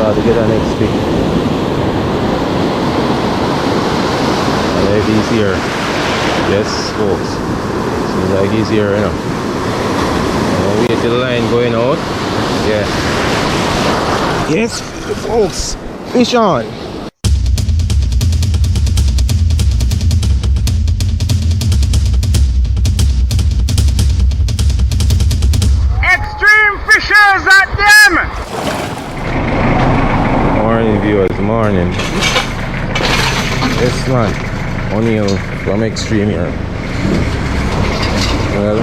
start to get our next pick. And if he's here. Yes, folks. Seems like he's here, you know. I'll wait till the line going out. Yeah. Yes, folks. Fish on. Extreme fishers at them! Morning viewers, morning. Yes man, O'Neill from Extreme here. Well,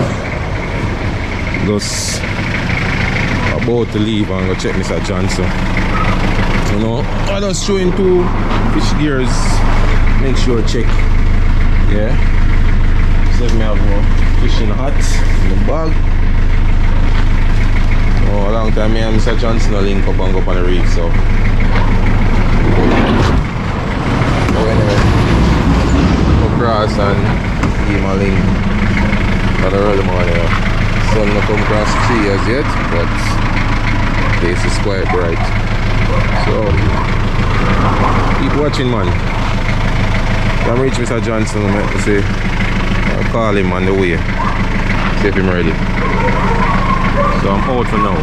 just about to leave and go check Mr. Johnson. You know, I just showing 2 fish gears. Make sure check. Yeah. So let me have more fishing hats in the bag. Oh, a long time me and Mr. Johnson will link up and go up on the reef, so. So anyway, go across and give him a link for the early morning. Sun not come across the tree as yet, but the place is quite bright. So keep watching, man. When I reach Mr. Johnson, I'll call him on the way. See if he's ready. So I'm out for now.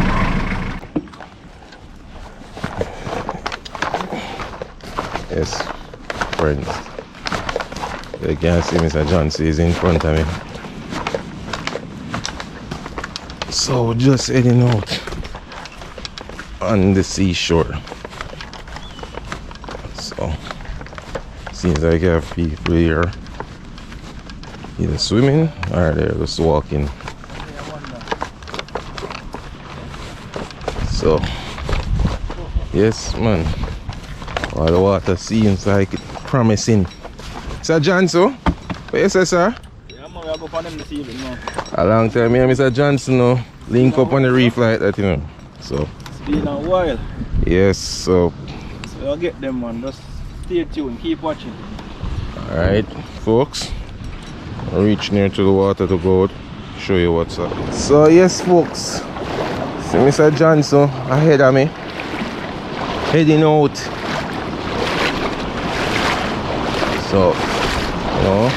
Yes, friends. You can see Mr. Johnson is in front of me. So we're just heading out on the seashore. So seems like I have people here either swimming or they're just walking. So yes man, all the water seems like it's promising. Sir Johnson, what you say, sir? Yeah, man, we go for them this evening, man. A long time me and Mr. Johnson link up on the reef like that, you know. So It's been a while. yes, so I'll get them, man. Just stay tuned, keep watching. alright folks, I reach near to the water to go out, show you what's up. So yes folks, see Mr. Johnson ahead of me, heading out. So you know,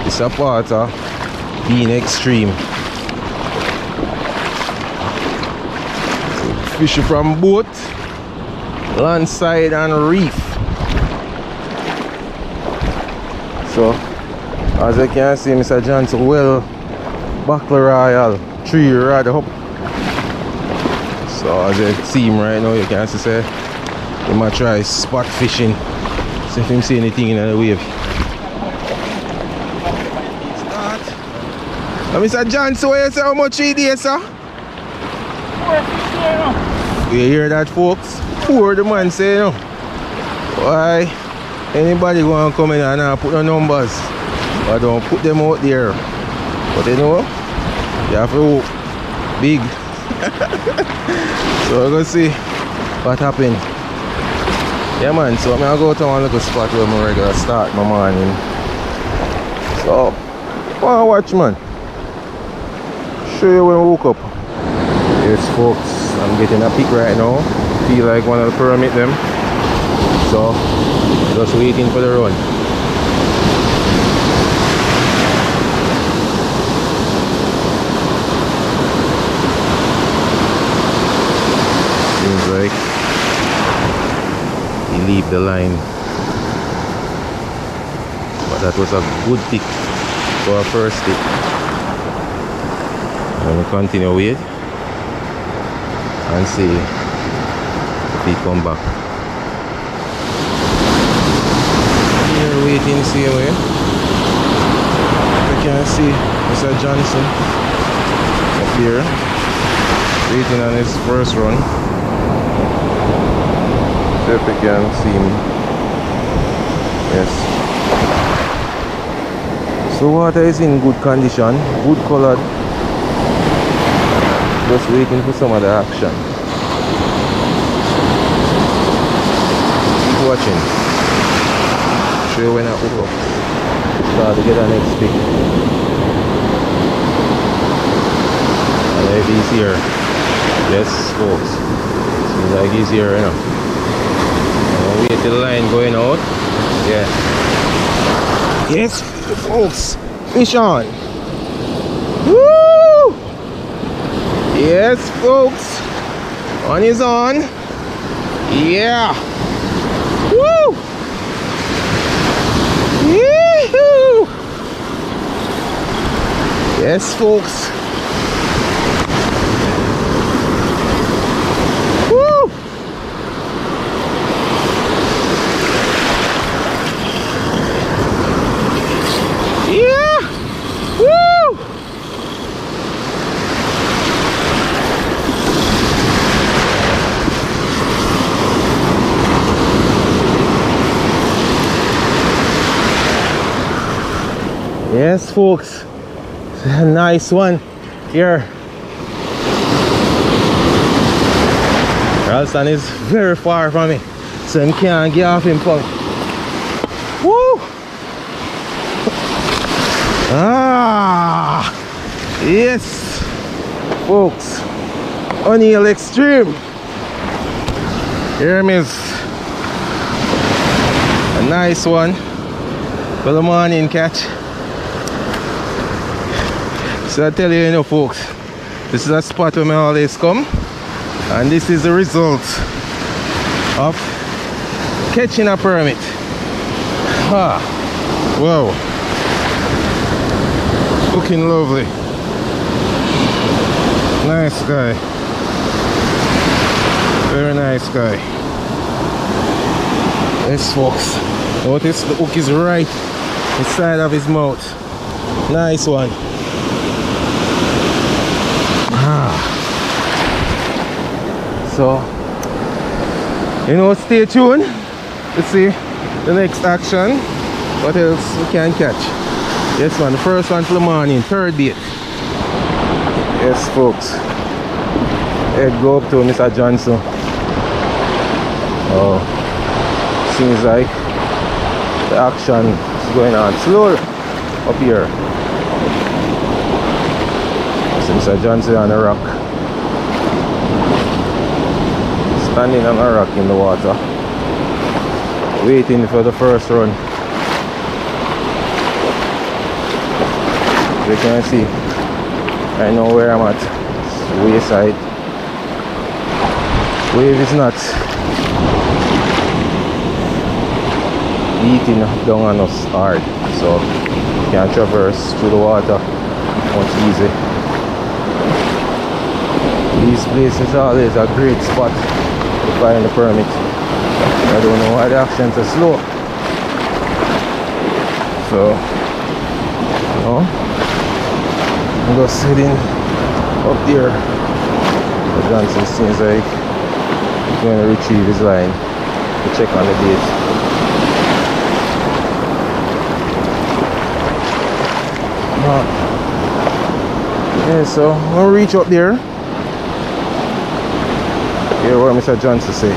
it's a part of being extreme. Fishing from boat, landside and reef. So as you can see, Mr. Johnson well buckle royal, 3 rod up. So as you see him right now, you can see say he might try spot fishing. See if him see anything in the wave. Start. Now Mr. Johnson, what you say, how much he did, sir? You hear that, folks? Poor the man say, you know. Why anybody gonna come in and put the numbers, but don't put them out there. But you know, you have to hope big. So we're gonna see what happened. Yeah man, so I'm gonna go to one little spot where I'm regular start my morning. So wanna watch, man. Show you when we woke up. Yes folks, I'm getting a pick right now. Feel like one of the permit them. So just waiting for the run. Seems like he leave the line. But that was a good pick for a first pick. I'm gonna continue with and see if he come back. Here waiting, see away. You can see Mr. Johnson up here waiting on his first run. See if you can see him. Yes. So water is in good condition, good colored. Just waiting for some of the action. Keep watching. Show you when I hook up. Start to get our next pick. And if he's here. Yes folks. Seems like he's here, you know. I'll wait till the line going out. Yeah. Yes, folks. Fish on. Woo! Yes, folks. One is on. Yeah. Woo! Yee-hoo! Yes, folks. Woo! Yeah! Woo! Yes, folks. It's a nice one here. Ralston is very far from me, so I can't get off him from. Woo! Ah! Yes! Folks, O'Neill Extreme. Here is a nice one for the morning catch. So I tell you, you know, folks, this is a spot where I always come, and this is the result of catching a permit. Ah, wow, looking lovely. Nice guy, very nice guy. Yes, folks, notice the hook is right inside of his mouth. Nice one. So, you know, stay tuned. Let's see the next action. What else we can catch? Yes, man, the first one for the morning, third bait. Yes, folks. Head go up to Mr. Johnson. Oh, seems like the action is going on slower up here. So Mr. Johnson on a rock. Standing on a rock in the water, waiting for the first run. You can see, I know where I'm at. It's wayside. Wave is not beating down on us hard, so you can traverse through the water much easy. These places are always a great spot to find the permit. I don't know why the actions are slow. So, you know, I'm just sitting up there. The Johnson seems like he's going to retrieve his line to check on the bait. Yeah, so we'll reach up there. Hear what Mr. Johnson say.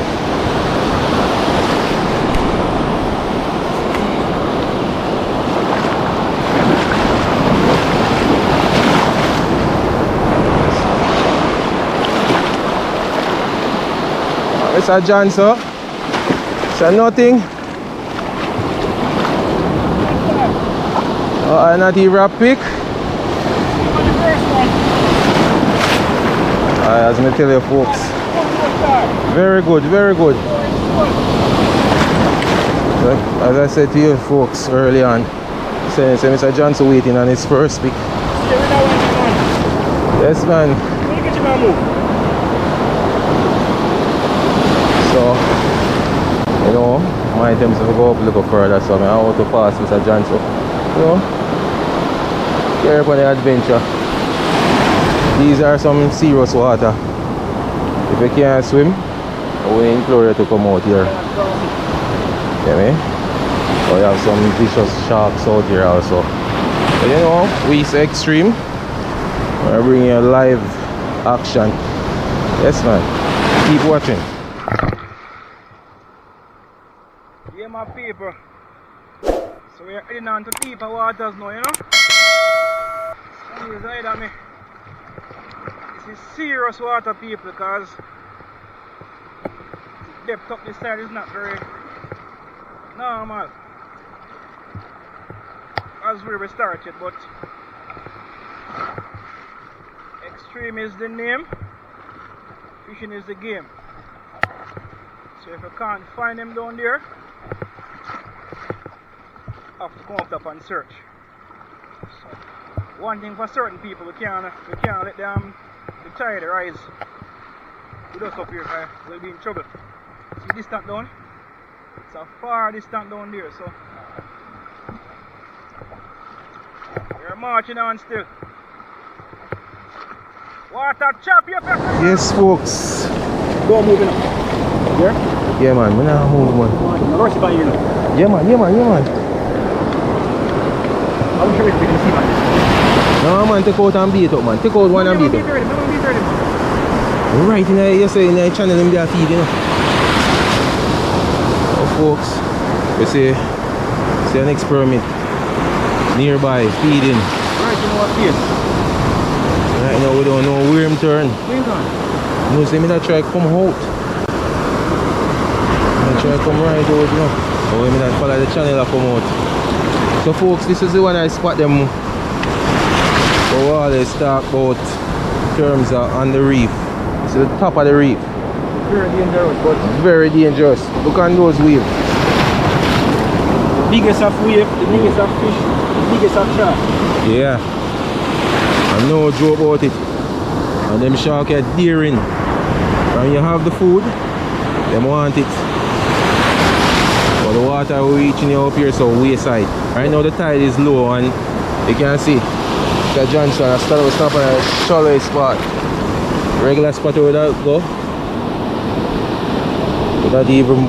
Mr. Johnson, say nothing. Not even a pick. As I tell you, folks. Very good, very good. As I said to you folks early on, saying Mr. Johnson waiting on his first pick. Yes, man. So, you know, my attempts to go up a little further, so I want to pass Mr. Johnson. You know, care for the adventure. These are some serious water. If you can't swim, we implore you to come out here. Yeah, me? We have some vicious sharks out here also. But you know, we say extreme. We're bringing you live action. Yes, man. Keep watching. Yeah, my people. So we're heading on to deeper waters now, you know? Please hide at me. This is serious water, people, because depth up this side is not very normal as we started, but extreme is the name, fishing is the game. So if you can't find them down there, have to come up top and search. So one thing for certain people, we can't let them the tide rise with us up here, because we'll be in trouble. See distance down? It's a far distance down there, so we're marching on still. Water chop you up. Yes, folks. Go moving up. Here? Yeah, man. I'm not move, man. No rush by you now. Yeah, man. I'm sure we can see, man. No, man. Take out and beat up, man. Take out one and beat up. Right in the, you say in the channel, them there feed, you know. Oh, folks. You see an experiment nearby feeding. Right, you know what place? Right now we don't know where him turn. Where you going? No, say me that try come out. I try come right out, you know. Or me that follow the channel and come out. So folks, this is the one I spot them. So all they talk about terms are on the reef. It's the top of the reef. Very dangerous, but very dangerous. Look on those waves. the biggest of wave, the biggest of fish, the biggest of shark. Yeah. I know joke about it. And them shark are daring. When you have the food, them want it. But the water we're reaching you up here so wayside. Right now the tide is low and you can see Mr. Johnson I started stopping at a shallow spot. Regular spot where that go. Without even we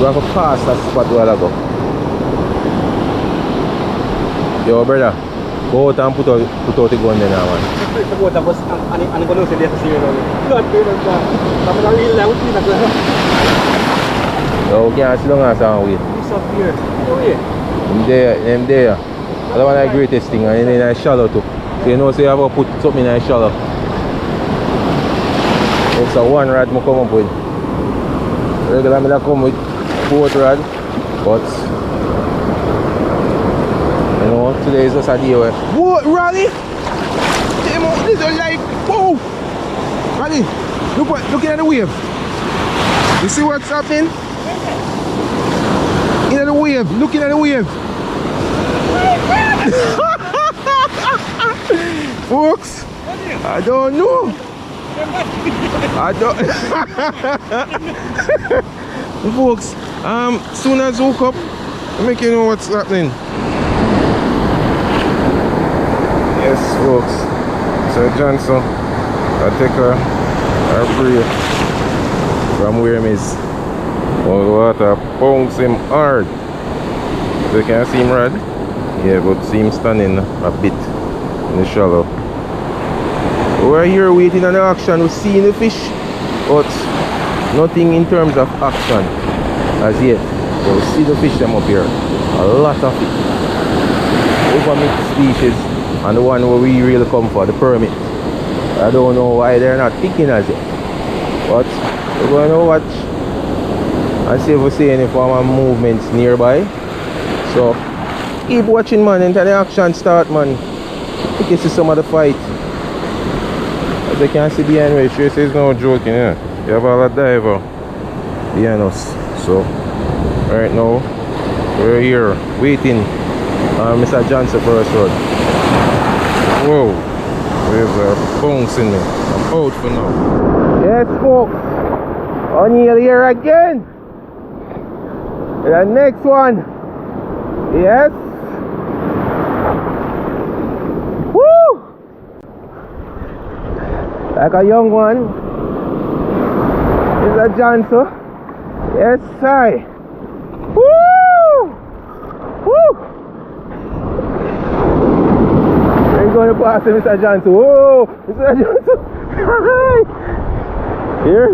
have to pass that spot where I go. Yo brother, go out and put out the gun there now, man. I'm going to say this here. No, we can't sit down and wait. This up here. Oh yeah. Them there. That's one of the greatest thing, and in a shallow too. So you know, so you have to put something in a shallow. It's a one rod I come up with. Regularly I come with both rod, but you know, today is just a day where what Raleigh? This is like whoa! Raleigh, look at the wave. You see what's happening? In the wave, looking at the wave. Folks, I don't know. I don't. Folks, soon as I woke up, I'll make you know what's happening. Yes, folks. So Johnson, I take her break from where he is. Oh, the water pounds him hard. So you can see him rod. Yeah, but see him standing a bit in the shallow. We're here waiting on the action. We're seeing the fish, but nothing in terms of action as yet. But we see the fish them up here. A lot of it. Overmixed species, and the one where we really come for, the permit. I don't know why they're not picking as yet. But we're going to watch and see if we see any form of movements nearby. So keep watching, man, until the action start, man. You can see some of the fight. As you can see behind me, sure says no joking, yeah. You have all a diver behind us. So right now we're here waiting on Mr. Johnson for us run. Whoa, waves are bouncing me. I'm out for now. Yes, folks, O'Neil here again. The next one. Yes. Woo! Like a young one. Mr. Johnson. Yes, sir. Woo! Woo! We're going to pass Mr. Johnson. Whoa! Mr. Johnson! Here.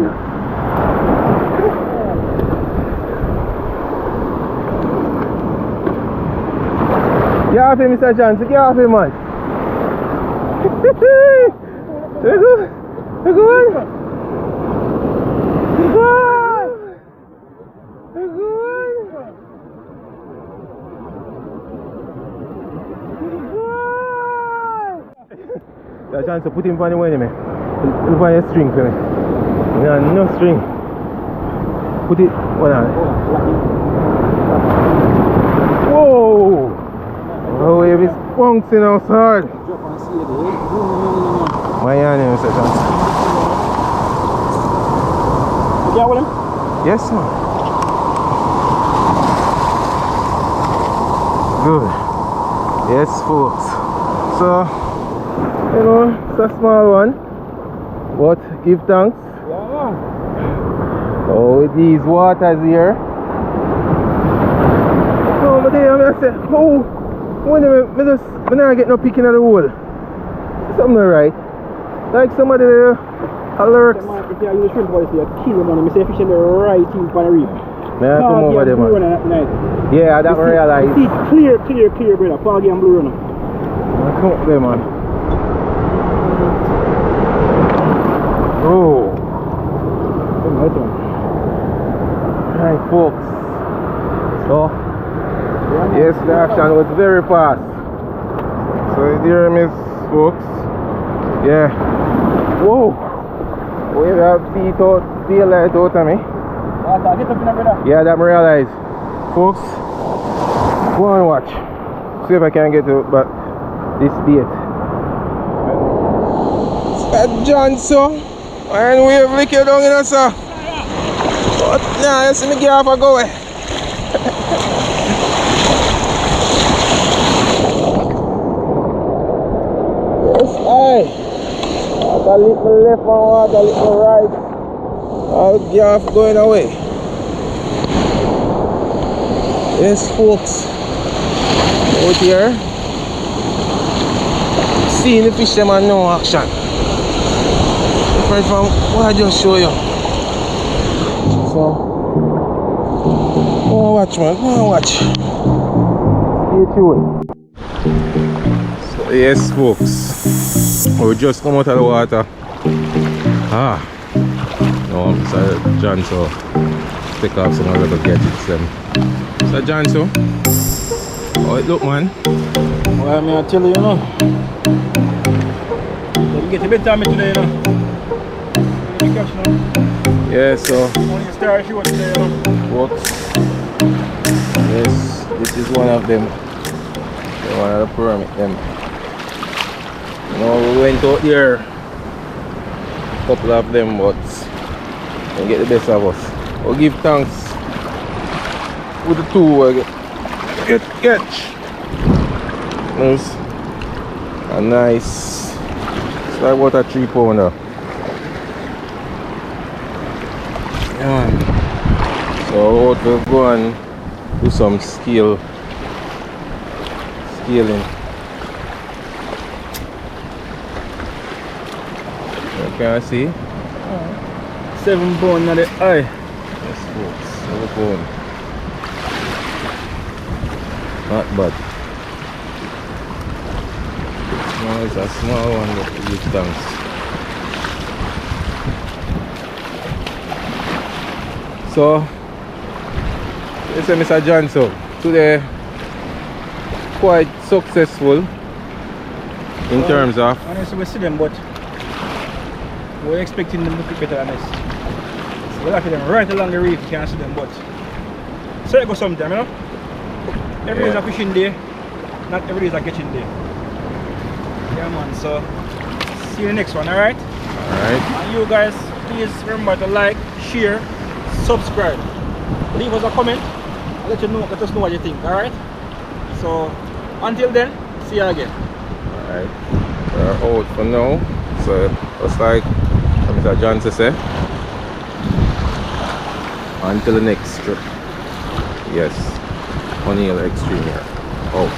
Get off him, Mr. Johnson. Get off him, man. There you go. There you go. Chance to put him on the way, man. Put on your string for me. Yeah, no string. Put it. Hold on. Whoa! Oh, wave is bouncing outside. My hand, Mr. Chance. You got with him? Yes, man. Good. Yes, folks. So, you know, it's a small one, but give thanks. Yeah. Oh, with these waters here. No, but then I say, oh, when I not get no picking of the hole. Something not right. Like somebody alert. If you use shrimp policy, you kill them on them. Say fish in the right thing for the reef. Man, come over there, man. Yeah, that one realize. See, clear, brother. Foggy and blue runner. Come up there, man. Oh. Right, folks. So, yes, the action was very fast. So, there it is, folks. Yeah. Whoa. We have beat out, daylight out of me. Get up in there, brother. Yeah, that I realize. Folks, go and watch. See if I can get to but this bait. That John, so. And we have liquor down in us, sir. But now, you see me get off and go away. Yes, aye. Water lick my left and water lick my right. I'll get off going away. Yes, folks. Out here. Seeing the fish them and no action. Different from what I just show you. So, go and watch, man. Go and watch. Stay tuned. So, yes, folks. We just come out of the water. No, I'm Mr. John, so take off some other gadgets. So, John, so how it look, man? Well, I tell you, you know. You get a bit of me today, you know. You catch, you know. Yeah, so only star show today, you know. Works. Yes, this is one of them. One of the permit them. You know, we went out there, a couple of them, but they get the best of us. We'll give thanks with the two I get catch. Nice. A nice. It's like what a 3 pounder. Yeah. So we'll go and do some scaling. Can I see? 7 pound on the eye. Yes, folks. 7 pound. Not bad. No, it's a small one that we use thanks. So, this is Mr. John. So, today, quite successful in terms of. Honestly, we see them, but we're expecting them to be better than this. So we're them right along the reef, you can't see them, but so it goes sometime, you know? Every day is a fishing day, not every day is a catching day. Yeah, man, so see you in the next one, alright? Alright. And you guys, please remember to like, share, subscribe. Leave us a comment and let us know what you think, alright? So until then, see you again. Alright. We're out for now. So it's like Mr. John to say. Until the next trip. Yes. O'Neill Extreme here. Oh.